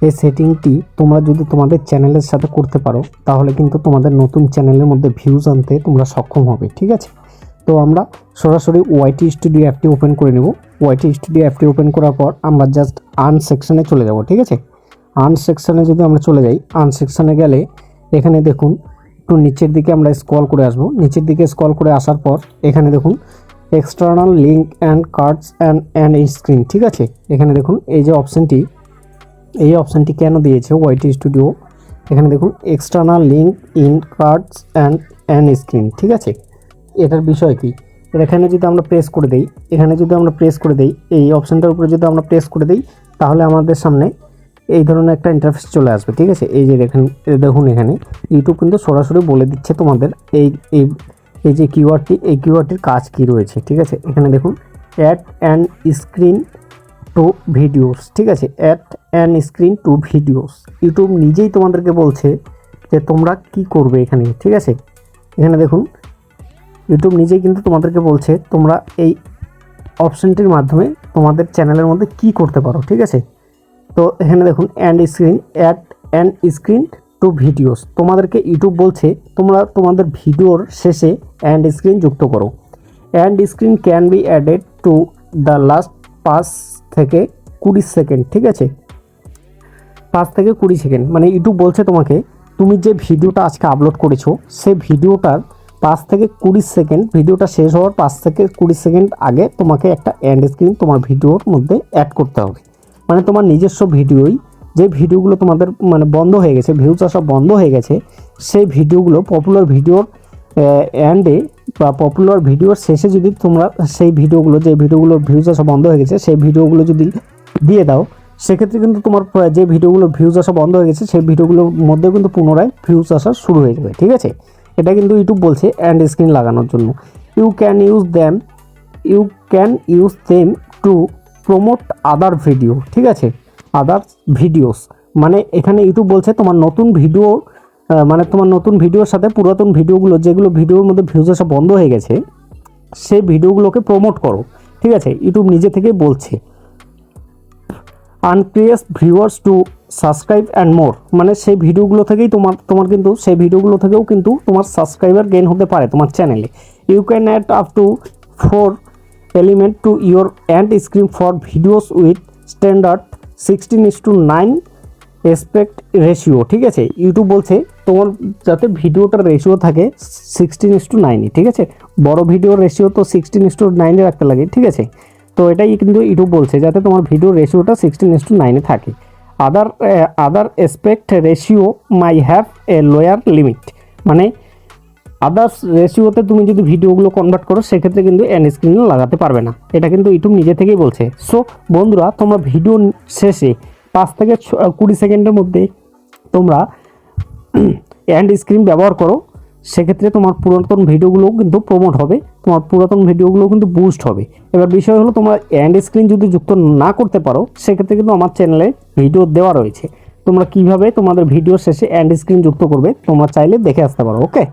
এই সেটিংটি তোমরা যদি তোমাদের চ্যানেলের সাথে করতে পারো তাহলে কিন্তু তোমাদের নতুন চ্যানেলের মধ্যে ভিউজ আনতে তোমরা সক্ষম হবে। ঠিক আছে, তো আমরা সরাসরি ওয়াইটি স্টুডিও অ্যাপটি ওপেন করে নেব। ওয়াইটি স্টুডিও অ্যাপটি ওপেন করার পর আমরা জাস্ট আর্ন সেকশনে চলে যাব। ঠিক আছে, আর্ন সেকশনে যদি আমরা চলে যাই, আর্ন সেকশনে গেলে এখানে দেখুন একটু নিচের দিকে আমরা স্ক্রল করে আসব। নিচের দিকে স্ক্রল করে আসার পর এখানে দেখুন external link and cards and screen. ঠিক আছে, এখানে দেখুন এই যে অপশানটি, এই অপশানটি কেন দিয়েছে ওয়াইটি স্টুডিও, এখানে দেখুন external link in cards and screen. ঠিক আছে, এটার বিষয় কি, এখানে যদি আমরা প্রেস করে দেই, এখানে যদি আমরা প্রেস করে দেই, এই অপশানটার উপরে যদি আমরা প্রেস করে দেই তাহলে আমাদের সামনে এই ধরনের একটা ইন্টারফেস চলে আসবে। ঠিক আছে, এই যে দেখুন এখানে ইউটিউব কিন্তু সরাসরি বলে দিচ্ছে তোমাদের এই এই এই যে কিওয়ার্ডটি, এই কিওয়ার্ডটির কাজ কি রয়েছে। ঠিক আছে, এখানে দেখুন add end screen to videos. ঠিক আছে, add end screen to videos, YouTube নিজেই তোমাদেরকে বলছে যে তোমরা কি করবে এখানে। ঠিক আছে, এখানে দেখুন ইউটিউব নিজেই কিন্তু তোমাদেরকে বলছে তোমরা এই অপশানটির মাধ্যমে তোমাদের চ্যানেলের মধ্যে কি করতে পারো। ঠিক আছে, তো এখানে দেখুন add end screen to videos, তোমাদেরকে ইউটিউব বলছে তোমরা তোমাদের ভিডিওর শেষে অ্যান্ড স্ক্রিন যুক্ত করো। End screen can be added to the last 5 থেকে 20 সেকেন্ড। ঠিক আছে, 5 থেকে 20 সেকেন্ড মানে ইউটিউব বলছে তোমাকে তুমি যে ভিডিওটা আজকে আপলোড করেছো সেই ভিডিওটার 5 থেকে 20 সেকেন্ড, ভিডিওটা শেষ হওয়ার 5 থেকে 20 সেকেন্ড আগে তোমাকে একটা অ্যাড স্ক্রিন তোমার ভিডিওর মধ্যে অ্যাড করতে হবে। মানে তোমার নিজস্ব ভিডিওই, যে ভিডিওগুলো তোমাদের মানে বন্ধ হয়ে গেছে, ভিউজ আসা বন্ধ হয়ে গেছে, সেই ভিডিওগুলো পপুলার ভিডিওর এন্ডে বা পপুলার ভিডিওর শেষে যদি তোমরা সেই ভিডিওগুলো, যে ভিডিওগুলোর ভিউজ আসা বন্ধ হয়ে গেছে সেই ভিডিওগুলো যদি দিয়ে দাও, সেক্ষেত্রে কিন্তু তোমার যে ভিডিওগুলো ভিউজ আসা বন্ধ হয়ে গেছে সেই ভিডিওগুলোর মধ্যে কিন্তু পুনরায় ভিউজ আসা শুরু হয়ে যাবে। ঠিক আছে, এটা কিন্তু ইউটিউব বলছে অ্যান্ড স্ক্রিন লাগানোর জন্য। You can use them to promote other video. ঠিক আছে, আদার ভিডিওস মানে এখানে ইউটিউব বলছে তোমার নতুন ভিডিও, মানে তোমার নতুন ভিডিওর সাথে পুরাতন ভিডিওগুলো, যেগুলো ভিডিওর মধ্যে ভিউজ আসা বন্ধ হয়ে গেছে সেই ভিডিওগুলোকে প্রমোট করো। ঠিক আছে, ইউটিউব নিজে থেকেই বলছে। Increase viewers to subscribe and more, মানে সেই ভিডিওগুলো থেকেই তোমার কিন্তু সেই ভিডিওগুলো থেকেও কিন্তু তোমার সাবস্ক্রাইবার গেইন হতে পারে তোমার চ্যানেলে। You can add up to 4 element to your end screen for videos with standard 16:9 aspect ratio. ঠিক আছে, ইউটিউব বলছে তোমার যাতে ভিডিওটার রেশিও থাকে 16:9। ঠিক আছে, বড় ভিডিওর রেশিও তো 16:9 রাখতে লাগে। ঠিক আছে, তো এটাই কিন্তু ইউটিউব বলছে যাতে তোমার ভিডিও রেশিওটা 16:9 থাকে। Other aspect ratio may have a lower limit, মানে আদার্স রেশিওতে তুমি যদি ভিডিওগুলো কনভার্ট করো সেক্ষেত্রে কিন্তু অ্যাড স্ক্রিন লাগাতে পারবে না। এটা কিন্তু ইউটিউব নিজে থেকেই বলছে। সো বন্ধুরা, তোমরা ভিডিও শেষে 5 থেকে 20 সেকেন্ডের মধ্যে তোমরা অ্যাড স্ক্রিন ব্যবহার করো, সেক্ষেত্রে তোমার পুরাতন ভিডিওগুলোও কিন্তু প্রমোট হবে, তোমার পুরাতন ভিডিওগুলোও কিন্তু বুস্ট হবে। এবার বিষয় হলো তোমরা অ্যাড স্ক্রিন যদি যুক্ত না করতে পারো সেক্ষেত্রে কিন্তু আমার চ্যানেলে ভিডিও দেওয়া রয়েছে, তোমরা কিভাবে তোমাদের ভিডিও শেষে অ্যাড স্ক্রিন যুক্ত করবে তোমরা চাইলে দেখে আসতে পারো। ওকে।